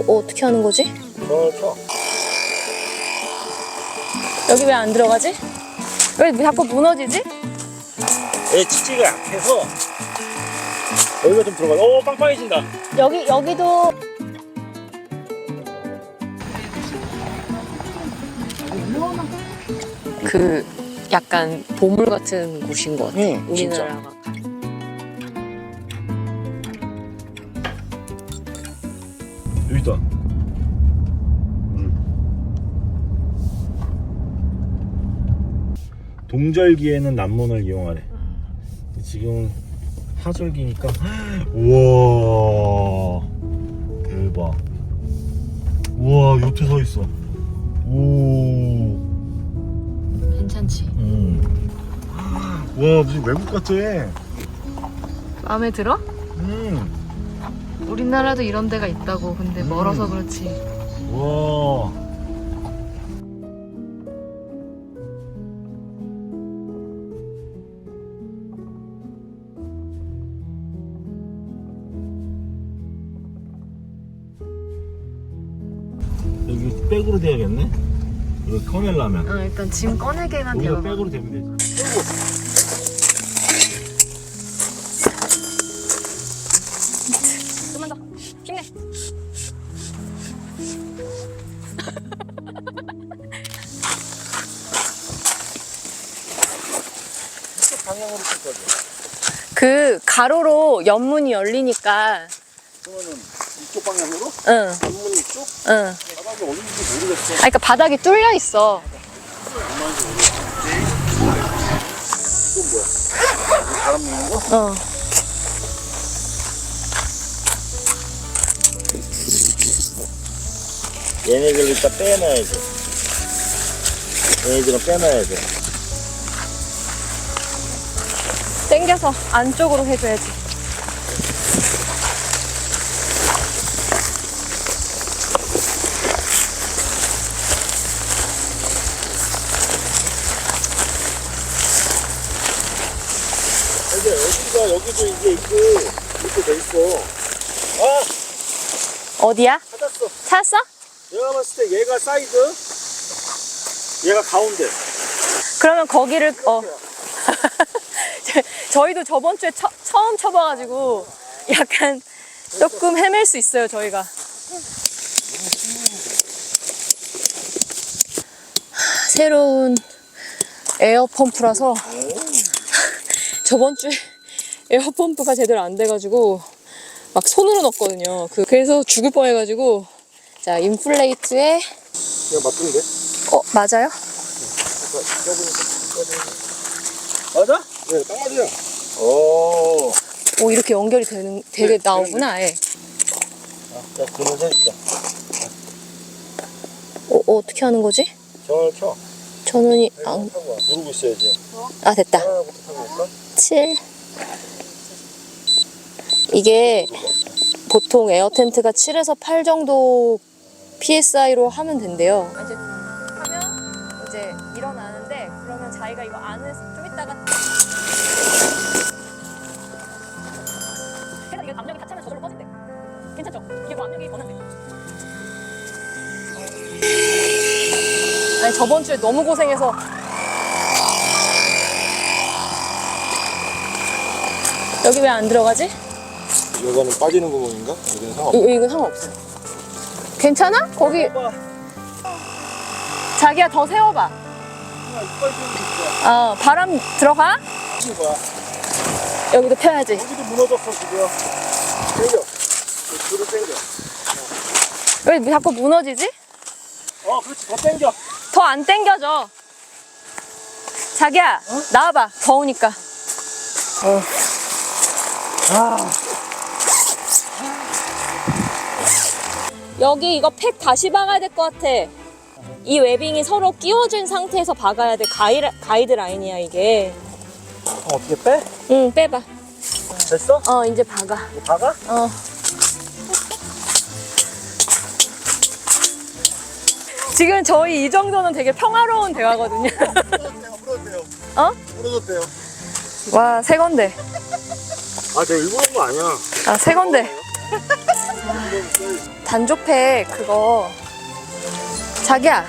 어떻게 하는 거지? 쳐. 여기 왜 안 들어가지? 왜 자꾸 무너지지? 얘 치즈가 약해서 여기가 좀 들어가. 오, 빵빵해진다. 여기도 그 약간 보물 같은 곳인 것 같아. 우리나라가. 여기다. 동절기에는 남문을 이용하래. 지금은 하절기니까. 우와, 대박. 우와, 요트 서 있어. 오. 괜찮지? 와, 무슨 외국 같아. 마음에 들어? 우리나라도 이런 데가 있다고. 근데 멀어서 그렇지. 와. 여기 백으로 돼야겠네? 이거 꺼내려면. 일단 짐 꺼내게만 여기다 되어. 백으로 되면 되지. 좀만 더. 힘내. 방향으로 쓸 거지. 그 가로로 연문이 열리니까. 그러면은 이쪽 방향으로? 응. 전문 이쪽? 응. 바닥이 어딘지 모르겠어. 그러니까 바닥이 뚫려 있어. 이건 뭐야? 바람 넣는 거? 얘네들 일단 빼놔야지. 얘네들은 빼놔야 돼. 당겨서 안쪽으로 해줘야지. 근데 여기도 이게 있고 이렇게 돼 있어. 아, 어디야? 찾았어. 찾았어? 내가 봤을 때 얘가 사이드, 얘가 가운데. 그러면 거기를 저희도 저번 주에 처음 쳐봐가지고 약간 조금 헤맬 수 있어요, 저희가. 새로운 에어펌프라서 저번 주에 에어펌프가 제대로 안 돼가지고 막 손으로 넣었거든요. 그래서 죽을 뻔해가지고. 자, 인플레이트에 이거 맞던데? 맞아요? 맞아? 네, 딱 맞아요. 오. 오, 이렇게 연결이 되게 나오구나. 예. 자, 그러면서 있다. 어떻게 하는 거지? 전원을 켜. 전원이 누르고 있어야지. 됐다. 하나부터 타고 올까? 7. 이게 보통 에어 텐트가 7에서 8 정도 PSI로 하면 된대요. 이제 하면 이제 일어나는데, 그러면 자기가 이거 안에서 좀 이따가 그래서 이게 압력이 다 차면 저절로 꺼진대. 괜찮죠? 이게 뭐 압력이 변한대. 아니, 저번 주에 너무 고생해서 여기 왜 안 들어가지? 이거는 빠지는 구멍인가? 여기는 상관없어. 이건 상관없어요. 괜찮아? 거기 자기야 더 세워봐. 바람 들어가? 거야. 여기도 펴야지. 여기도 무너졌어 지금. 당겨. 줄을 당겨. 왜 자꾸 무너지지? 그렇지. 더 당겨. 더 안 당겨져. 자기야 나와봐. 더우니까. 여기 이거 팩 다시 박아야 될 것 같아. 이 웨빙이 서로 끼워진 상태에서 박아야 돼. 가이드 라인이야 이게. 어떻게 빼? 응, 빼봐. 됐어? 이제 박아. 이거 박아? 지금 저희 이 정도는 되게 평화로운 대화거든요. 부러졌대요. 어? 부러졌대요. 와, 새 건데. 아, 내가 일부러 한 거 아니야. 아, 새 건데. 단조팩 그거 자기야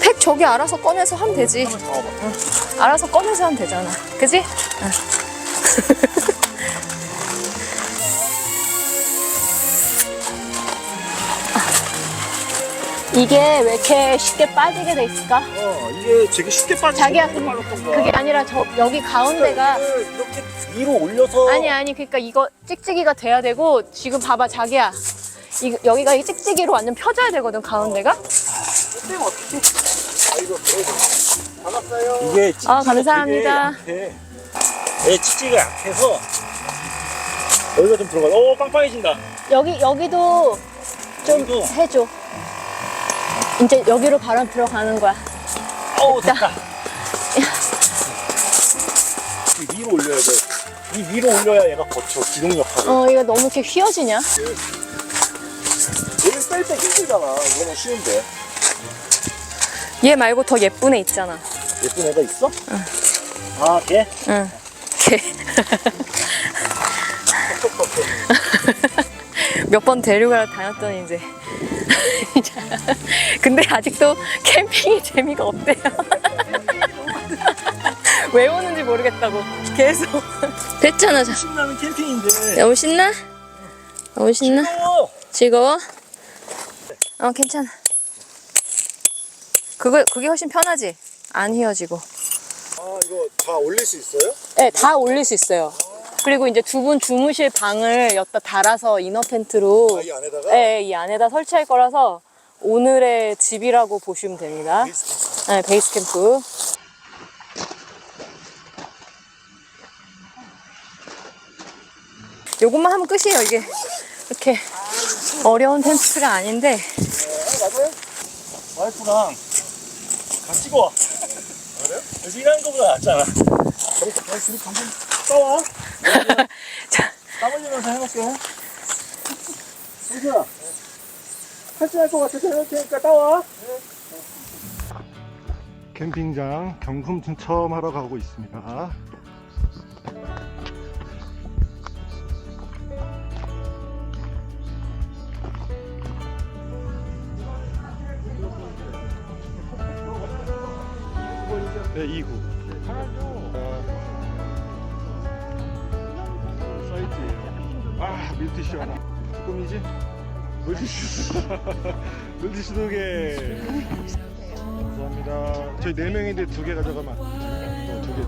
팩 저기 알아서 꺼내서 하면 되지. 응. 알아서 꺼내서 하면 되잖아. 그지? 응. 이게 왜 이렇게 쉽게 빠지게 돼 있을까? 이게 되게 쉽게 빠지는 자기야, 빠졌던 거야. 그게 아니라 저 여기 가운데가 이걸 이렇게 위로 올려서 아니 그러니까 이거 찍찍이가 돼야 되고 지금 봐봐 자기야 여기가 이 찍찍이로 완전 펴져야 되거든 가운데가. 이게 아 감사합니다. 내 치치가 약해서 여기가 좀 들어가. 오 빵빵해진다. 여기도 좀 여기도. 해줘. 이제 여기로 바람 들어가는 거야. 어우 됐다. 이 위로 올려야 돼. 이 위로 올려야 얘가 거쳐 기동 역할을. 이거 너무 이렇게 휘어지냐? 얘는 뺄 때 힘들잖아. 이거는 쉬운데. 얘 말고 더 예쁜 애 있잖아. 예쁜 애가 있어? 응. 아 걔? 응. 걔. 몇 번 데려가러 다녔더니 이제. 근데 아직도 캠핑의 재미가 없대요. 왜 오는지 모르겠다고 계속. 됐잖아. 신나는 캠핑인데. 너무 신나? 너무 신나? 즐거워? 괜찮아. 그게 훨씬 편하지? 안 휘어지고. 아 이거 다 올릴 수 있어요? 네, 다 올릴 수 있어요. 그리고 이제 두 분 주무실 방을 여기다 달아서 이너 텐트로 이 안에다가? 네, 이 안에다 설치할 거라서 오늘의 집이라고 보시면 됩니다. 네, 베이스 캠프. 요것만 하면 끝이에요. 이게 이렇게 어려운 텐트가 아닌데. 맞아요? 와이프랑 같이 찍어. 그래요? 그래서 일하는 거보다 낫잖아. 둘이 방금 떠와. 자, 땀 흘리면서 해놓을게. 형수야, 탈진할 것 같아서 해놓을 테니까 따와. 캠핑장 경품 처음하러 가고 있습니다. 네, 2구. 사이트예요. 아, 밀티슈 하나. 꿈이지? 물티슈. 물티슈 2개. 감사합니다. 저희 4명인데 2개 가져가면 안 돼요? 2개.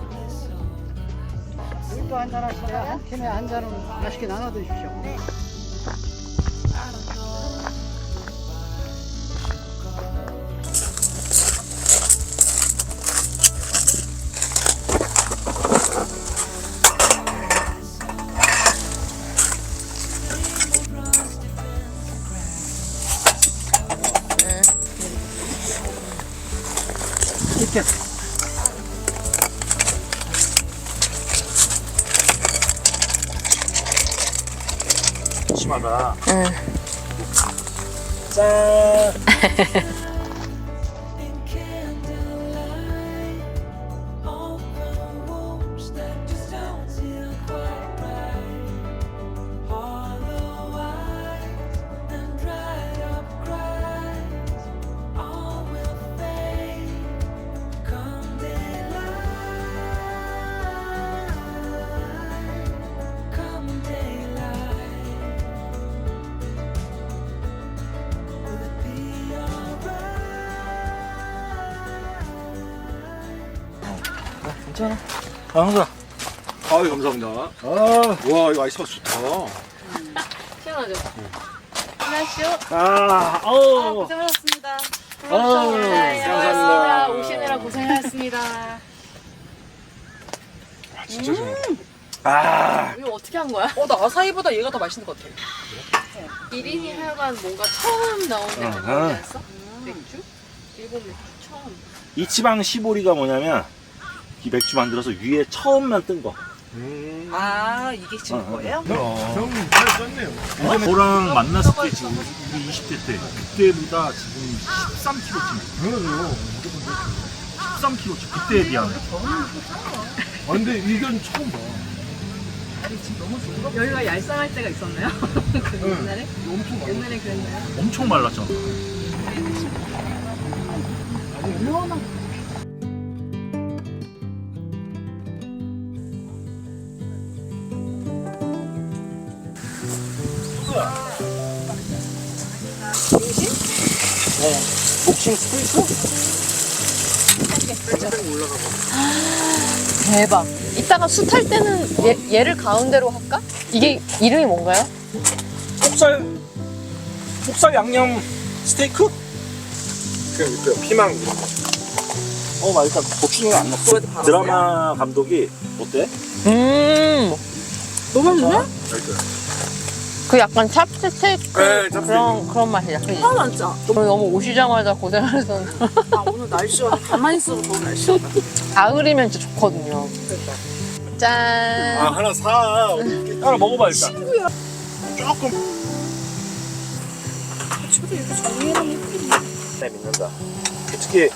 또 한잔 하시고요. 한 팀에 한 잔은 맛있게 나눠 드십시오. 이렇게. 심하다. 응. 짠. 괜찮아. 형수야. 아유, 감사합니다. 와, 이거 아이스가 좋다. 시원하죠? 안녕하세요. 어우. 고생하셨습니다. 감사합니다. 오시느라 고생하셨습니다. 진짜 좋아. 이거 어떻게 한 거야? 나 아사히보다 얘가 더 맛있는 것 같아. 1인이 하여간 뭔가 처음 나온 데 그거 아니었어? 맥주? 일본 맥주 처음. 이치방 시보리가 뭐냐면 이 맥주 만들어서 위에 처음만 뜬 거. 아, 이게 지금 거예요? 형님 잘 쪘네요. 저랑 만났을 때 지금 우리 20대 때 그때보다 지금 13kg 찐. 13kg 찐. 그때에 비하면. 근데 이건 처음 봐. 여기가 얄쌍할 때가 있었나요? 옛날에? 옛날에 그랬나요? 엄청 말랐잖아. 복싱 스테이크? 대박. 이따가 수 탈 때는 얘를 가운데로 할까? 이게 이름이 뭔가요? 목살 양념 스테이크? 그 피망 이런 거. 맛있다. 고추는 안 넣었어. 드라마 감독이 어때? 너무 맛있네? 맛있어요. 그 약간 찹스테이크 네, 찹스테이크. 그런 맛이야. 그지? 하나도 안 짜. 너무 오시자마자 고생하셔서 아, 오늘 날씨가 가만히 있어도 더운 날씨야. 가을이면 진짜 좋거든요. 짠. 하나 사. 하나 먹어봐 일단. 친구야. 조금. 저도 이렇게 정리해놓으면 네, 믿는다. 특히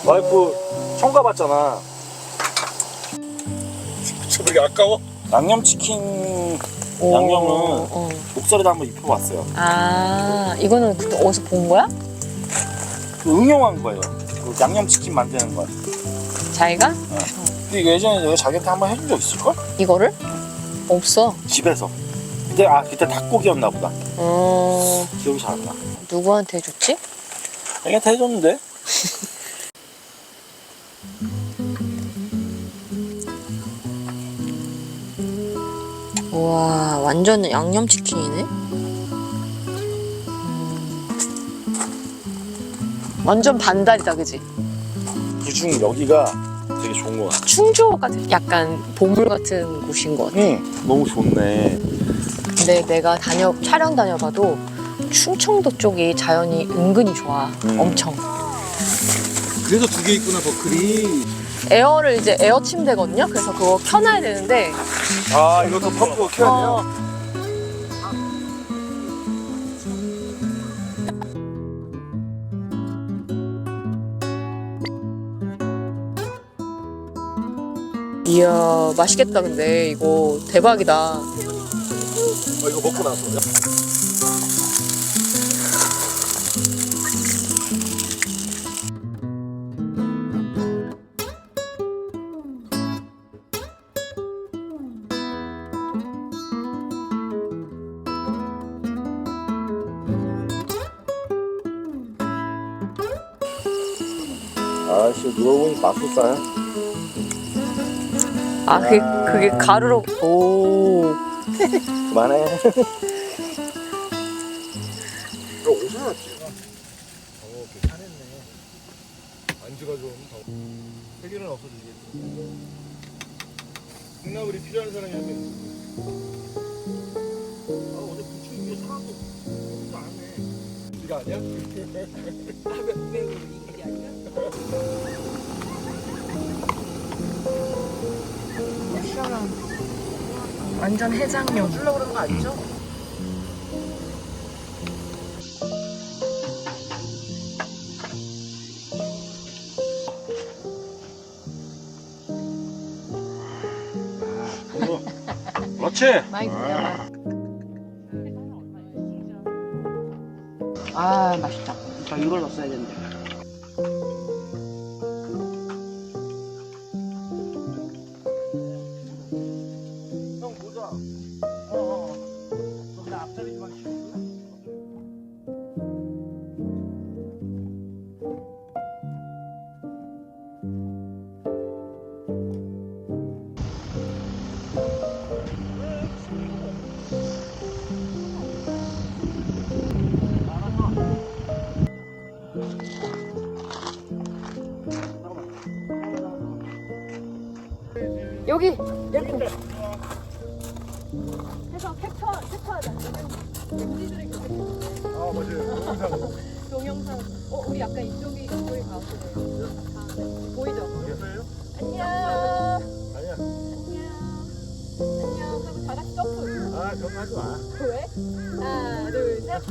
와이프 청가봤잖아. 저 되게 아까워. 양념치킨 양념은 목살에다 한번 입혀봤어요. 아, 이거는 그때 어디서 본 거야? 그 응용한 거예요. 그 양념치킨 만드는 거. 자기가? 근데 이거 예전에 내가 자기한테 한번 해준 적 있을걸? 이거를? 없어. 집에서. 그때 닭고기였나 보다. 기억이 잘 안 나. 누구한테 해줬지? 자기한테 해줬는데? 우와, 완전 양념치킨이네? 완전 반달이다, 그지? 그중 여기가 되게 좋은 거 같아. 충주 같은 약간 보물 같은 곳인 것 같아. 너무 좋네. 근데 내가 촬영 다녀봐도 충청도 쪽이 자연이 은근히 좋아. 엄청. 그래서 두 개 있구나, 버클이. 에어를 이제 에어 침대거든요. 그래서 그거 켜놔야 되는데. 아, 이것도 펌프 켜야 돼요? 이야, 맛있겠다. 근데 이거 대박이다. 이거 먹고 나서. 아씨, 누워보니 맛있어요. 아, 그게 가루로. 오. 그만해. 너 어디서 났지? 괜찮았네. 안주가 좀 더. 헬기는 없어지겠지. 콩나물이 필요한 사람이 한 명 있어. 어제 부추 위에 사람도 안 해. 이거 아니야? 왜 이게 아니야? 완전 해장용. 주려고 그러는 거 아니죠? 그렇지. 많이 구워봐. 아, 맛있다. 자, 이걸 넣었어야 되는데. 형 보자. 너 그냥 앞자리만 치울래? 여기 이렇게 해서 캡처하자. 아, 맞아요. 동영상. 우리 약간 이쪽이 가운데. 보이죠? 안녕. 아니야. 안녕. 하고 다 같이 점프. 아, 그런 거 하지 마. 왜? 하나, 둘, 셋.